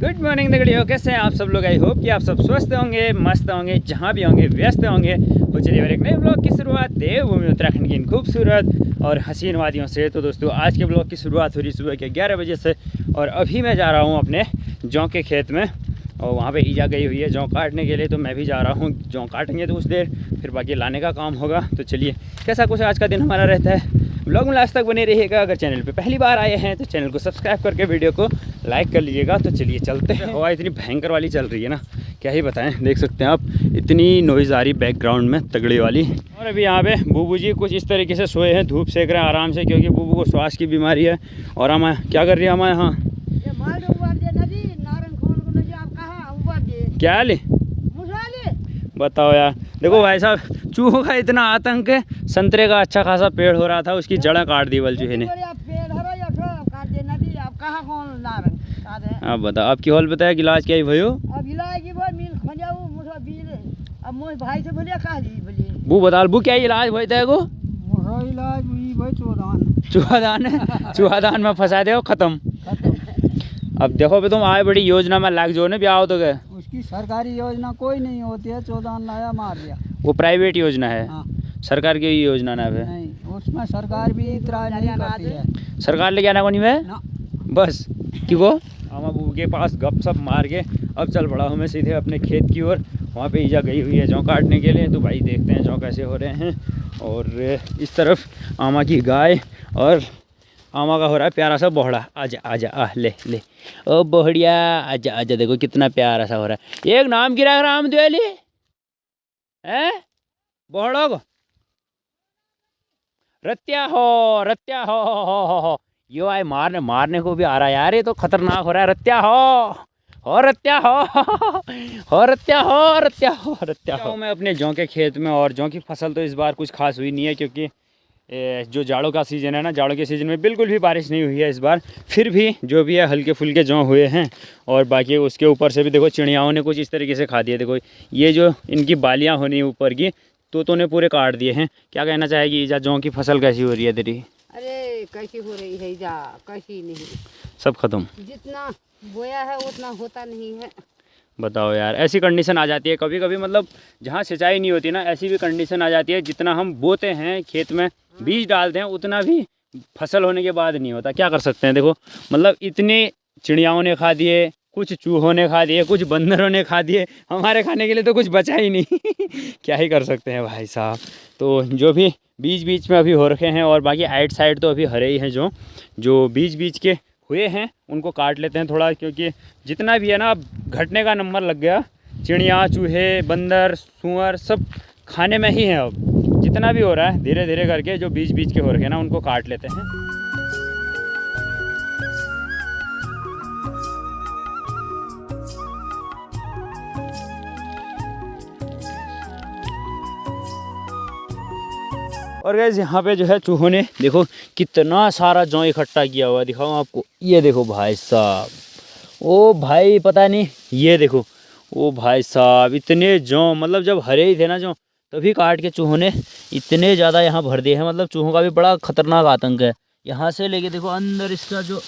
Good morning दगड़ियों, कैसे हैं आप सब लोग। आई होप कि आप सब स्वस्थ होंगे, मस्त होंगे, जहाँ भी होंगे व्यस्त होंगे। तो चलिए और एक नए ब्लॉग की शुरुआत देवभूमि उत्तराखंड की इन खूबसूरत और हसीन वादियों से। तो दोस्तों आज के ब्लॉग की शुरुआत हो रही सुबह के 11 बजे से और अभी मैं जा रहा हूँ अपने जौ के खेत में और वहाँ पे ईजा गई हुई है जौ काटने के लिए। तो मैं भी जा रहा हूँ, जौ काटेंगे तो उस देर फिर बाकी लाने का काम होगा। तो चलिए कैसा कुछ आज का दिन हमारा रहता है, ब्लॉग में लास्ट तक बने रहिएगा। अगर चैनल पे पहली बार आए हैं तो चैनल को सब्सक्राइब करके वीडियो को लाइक कर लीजिएगा। तो चलिए चलते हैं। हवा इतनी भयंकर वाली चल रही है ना, क्या ही बताएं। देख सकते हैं आप, इतनी नॉइज़ आ रही बैकग्राउंड में तगड़ी वाली। और अभी यहाँ पे बूबू जी कुछ इस तरीके से सोए हैं, धूप सेक रहे हैं आराम से, क्योंकि बूबू को श्वास की बीमारी है। और हम क्या कर रही है हमारे यहाँ क्या ले बताओ यार। देखो भाई साहब, चूहों का इतना आतंक है। संतरे का अच्छा खासा पेड़ हो रहा था, उसकी जड़ें काट दी बल चूहे ने। आप बताओ, आपकी हॉल बताया कि इलाज क्या ही भयो। बू बता बू क्या इलाज भाई तेरे को। चूहादान है, चूहादान में फंसा दे खत्म। अब देखो भी तुम आए बड़ी योजना में लाग जो ने ब्याह तो गए। उसकी सरकारी योजना कोई नहीं होती है, चौदान लाया मार दिया। वो प्राइवेट योजना है। हाँ। सरकार की योजना ना है नहीं, उसमें सरकार भी इतना नहीं करती है। सरकार ले जाना को नहीं है बस क्यों। हम अब के पास गपशप मार के अब चल पड़ा हूँ मैं सीधे अपने खेत की ओर। वहाँ पे ईजा गई हुई है जौ काटने के लिए। तो भाई देखते हैं जौ कैसे हो रहे हैं। और इस तरफ आमा की गाय और आमा का हो रहा है प्यारा सा बोहड़ा। आजा आजा आ ले ले ओ बोहड़िया, आजा आजा। देखो कितना प्यारा सा हो रहा है। एक नाम की रख राम द्वेली है बोहड़ो को। रत्या हो यो आए मारने मारने को भी आ रहा है यार। ये तो खतरनाक हो रहा है। रत्या हो रत्या हो रत्या हो। मैं अपने जौ के खेत में, और जौ की फसल तो इस बार कुछ खास हुई नहीं है, क्योंकि जो जाड़ों का सीज़न है ना, जाड़ों के सीज़न में बिल्कुल भी बारिश नहीं हुई है इस बार। फिर भी जो भी है हल्के फुल्के जौ हुए हैं। और बाकी उसके ऊपर से भी देखो चिड़ियाओं ने कुछ इस तरीके से खा दिया। देखो ये जो इनकी बालियाँ होनी ऊपर की, तोतों ने पूरे काट दिए हैं। क्या कहना चाहेगी ईजा, जौ की फसल कैसी हो रही है तेरी। अरे कैसी हो रही है ईजा, कैसी नहीं, सब खत्म। जितना बोया है उतना होता नहीं है। बताओ यार, ऐसी कंडीशन आ जाती है कभी कभी। मतलब जहाँ सिंचाई नहीं होती ना, ऐसी भी कंडीशन आ जाती है। जितना हम बोते हैं खेत में, बीज डालते हैं, उतना भी फसल होने के बाद नहीं होता। क्या कर सकते हैं। देखो मतलब इतने चिड़ियाओं ने खा दिए, कुछ चूहों ने खा दिए, कुछ बंदरों ने खा दिए। हमारे खाने के लिए तो कुछ बचा ही नहीं। क्या ही कर सकते हैं भाई साहब। तो जो भी बीच बीच में अभी हो रखे हैं, और बाकी आइट साइड तो अभी हरे ही हैं। जो बीच बीच के हुए हैं उनको काट लेते हैं थोड़ा, क्योंकि जितना भी है ना अब घटने का नंबर लग गया। चिड़िया, चूहे, बंदर, सूअर सब खाने में ही हैं। अब जितना भी हो रहा है धीरे धीरे करके जो बीच बीच के हो रखे हैं ना, उनको काट लेते हैं। और गाइस यहाँ पे जो है चूहों ने देखो कितना सारा जौ इकट्ठा किया हुआ है। दिखाऊँ आपको, ये देखो भाई साहब। ओ भाई पता नहीं, ये देखो ओ भाई साहब, इतने जौ। मतलब जब हरे ही थे ना जौ, तभी काट के चूहों ने इतने ज़्यादा यहाँ भर दिए हैं। मतलब चूहों का भी बड़ा खतरनाक आतंक है। यहाँ से लेके देखो अंदर, इसका जो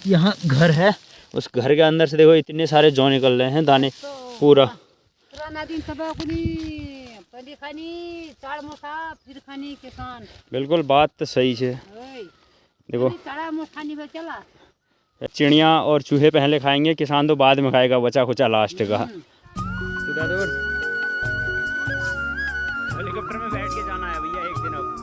यहाँ घर है, उस घर के अंदर से देखो इतने सारे जौ निकल रहे हैं, दाने पूरा। बिल्कुल बात तो सही है। देखो चिड़िया और चूहे पहले खाएंगे, किसान तो बाद में खाएगा, बचा खुचा लास्ट का। हेलीकॉप्टर में बैठ के जाना है भैया एक दिन। अब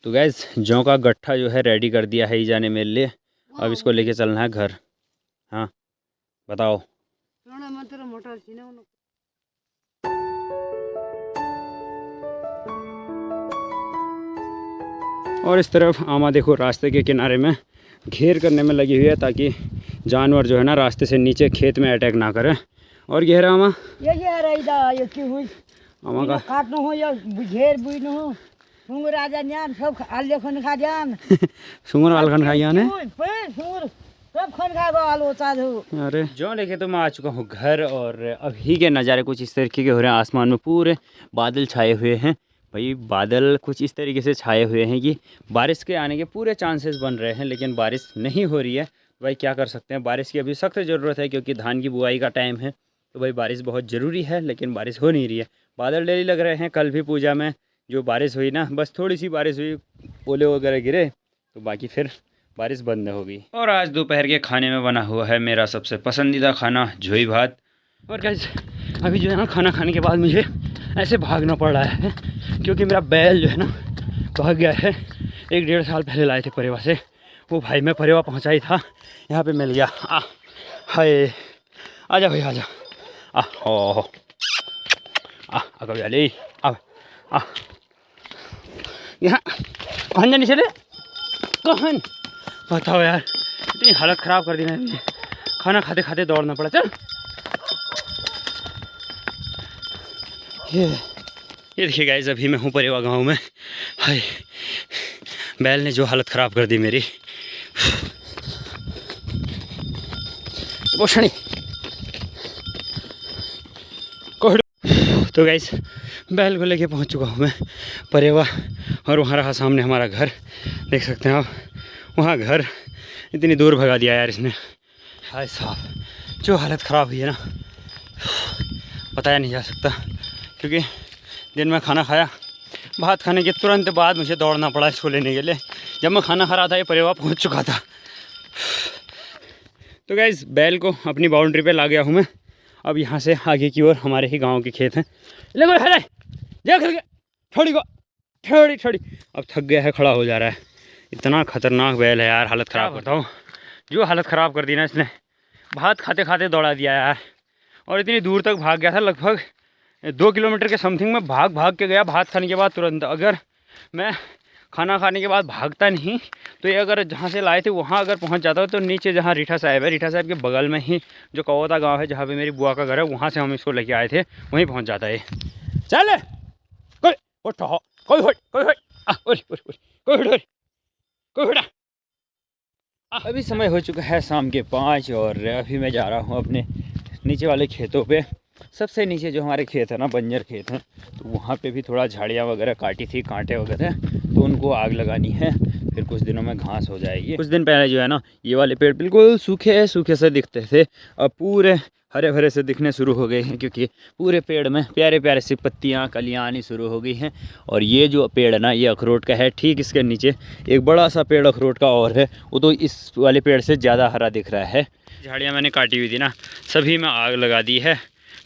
तो गैस जौ का गट्ठा जो है रेडी कर दिया है ईजा ने मेरे लिए। अब इसको लेके चलना है घर। हाँ बताओ। और इस तरफ आमा देखो रास्ते के किनारे में घेर करने में लगी हुई है, ताकि जानवर जो है ना रास्ते से नीचे खेत में अटैक ना करे। और घेरा आमा आमा का काटना हो या घेर बुझना हो। सुंगर आजा न्यान सब आल देखो खा जान। सुंगर आल खान खाई आने। सब खन खा गो आलू चादू। अरे जो लेके तो मैं आ चुका हूँ घर, और अभी के नज़ारे कुछ इस तरीके के हो रहे हैं। आसमान में पूरे बादल छाए हुए हैं भाई, बादल कुछ इस तरीके से छाए हुए हैं कि बारिश के आने के पूरे चांसेस बन रहे हैं, लेकिन बारिश नहीं हो रही है। भाई क्या कर सकते हैं, बारिश की अभी सख्त ज़रूरत है क्योंकि धान की बुआई का टाइम है। तो भाई बारिश बहुत ज़रूरी है, लेकिन बारिश हो नहीं रही है। बादल डेली लग रहे हैं। कल भी पूजा में जो बारिश हुई ना, बस थोड़ी सी बारिश हुई, ओले वगैरह गिरे, तो बाकी फिर बारिश बंद हो गई। और आज दोपहर के खाने में बना हुआ है मेरा सबसे पसंदीदा खाना, झोई भात। और गाइस अभी जो है ना, खाना खाने के बाद मुझे ऐसे भागना पड़ रहा है क्योंकि मेरा बैल जो है ना भाग गया है। 1-1.5 साल पहले लाए थे परेवा से, वो भाई मैं परेवा पहुंचाई था, यहाँ पे मिल गया। हाय आजा भाई आजा। हो कभी वाले अब यहाँ कहन जानी चले कहन, बताओ यार, इतनी हालत ख़राब कर दी मैंने। खाना खाते खाते दौड़ना पड़ा। चल ये देखिए गाइस, अभी मैं हूँ परेवा गांव में। हाय बैल ने जो हालत ख़राब कर दी मेरी। पोषणी तो गाइस बैल को लेके पहुँच चुका हूँ मैं परेवा, और वहाँ रहा सामने हमारा घर, देख सकते हैं आप। वहाँ घर इतनी दूर भगा दिया यार इसने। हाय साहब जो हालत ख़राब हुई है ना, बताया नहीं जा सकता। क्योंकि दिन में खाना खाया, भात खाने के तुरंत बाद मुझे दौड़ना पड़ा इसको लेने के लिए। जब मैं खाना खा रहा था ये परेवा पहुंच चुका था। तो गाइस बैल को अपनी बाउंड्री पे ला गया हूँ मैं। अब यहाँ से आगे की ओर हमारे ही गांव के खेत हैं। थोड़ी अब थक गया है, खड़ा हो जा रहा है। इतना खतरनाक बैल है यार, हालत ख़राब करता हूँ। जो हालत ख़राब कर दी ना इसने, भात खाते खाते दौड़ा दिया यार। और इतनी दूर तक भाग गया था, लगभग 2 किलोमीटर के समथिंग में भाग के गया भात खाने के बाद तुरंत। अगर मैं खाना खाने के बाद भागता नहीं तो ये अगर जहाँ से लाए थे वहाँ अगर पहुँच जाता तो नीचे जहाँ रीठा साहब है, रीठा साहब के बगल में ही जो कवौता गांव है जहाँ पे मेरी बुआ का घर है, वहाँ से हम इसको लेके आए थे, वहीं पहुँच जाता है। चल कोई अभी समय हो चुका है शाम के 5, और अभी मैं जा रहा हूँ अपने नीचे वाले खेतों पे। सबसे नीचे जो हमारे खेत है ना, बंजर खेत हैं, तो वहाँ पे भी थोड़ा झाड़ियाँ वगैरह काटी थी, कांटे वगैरह, तो उनको आग लगानी है। फिर कुछ दिनों में घास हो जाएगी। कुछ दिन पहले जो है ना, ये वाले पेड़ बिल्कुल सूखे से दिखते थे, अब पूरे हरे भरे से दिखने शुरू हो गए हैं, क्योंकि पूरे पेड़ में प्यारे प्यारे सी पत्तियाँ कलियाँ आनी शुरू हो गई हैं। और ये जो पेड़ है ना, ये अखरोट का है। ठीक इसके नीचे एक बड़ा सा पेड़ अखरोट का और है, वो तो इस वाले पेड़ से ज़्यादा हरा दिख रहा है। झाड़ियाँ मैंने काटी हुई थी ना, सभी में आग लगा दी है।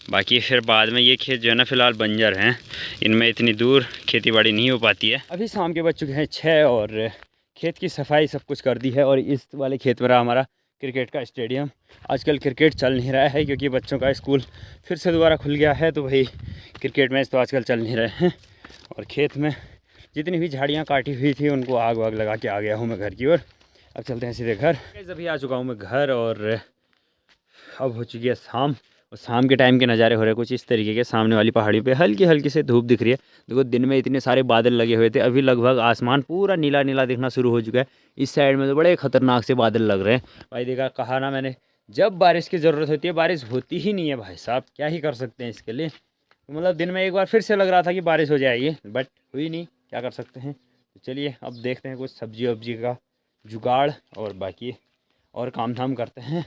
बाकी फिर बाद में ये खेत जो है ना फ़िलहाल बंजर हैं, इनमें इतनी दूर खेतीबाड़ी नहीं हो पाती है। अभी शाम के बज चुके हैं 6, और खेत की सफाई सब कुछ कर दी है। और इस वाले खेत में रहा हमारा क्रिकेट का स्टेडियम। आजकल क्रिकेट चल नहीं रहा है क्योंकि बच्चों का स्कूल फिर से दोबारा खुल गया है, तो भाई क्रिकेट मैच तो आजकल चल नहीं रहे हैं। और खेत में जितनी भी झाड़ियाँ काटी हुई थी उनको आग वाग लगा के आ गया हूँ मैं घर की ओर। अब चलते हैं सीधे घर। अभी आ चुका हूँ मैं घर, और अब हो चुकी है शाम। और शाम के टाइम के नज़ारे हो रहे हैं कुछ इस तरीके के। सामने वाली पहाड़ी पे हल्की हल्की से धूप दिख रही है। देखो दिन में इतने सारे बादल लगे हुए थे, अभी लगभग आसमान पूरा नीला नीला दिखना शुरू हो चुका है। इस साइड में तो बड़े खतरनाक से बादल लग रहे हैं भाई। देखा, कहा ना मैंने, जब बारिश की ज़रूरत होती है बारिश होती ही नहीं है भाई साहब। क्या ही कर सकते हैं इसके लिए। मतलब दिन में एक बार फिर से लग रहा था कि बारिश हो जाएगी, बट हुई नहीं, क्या कर सकते हैं। तो चलिए अब देखते हैं कुछ सब्जी वब्जी का जुगाड़, और बाकी और काम धाम करते हैं।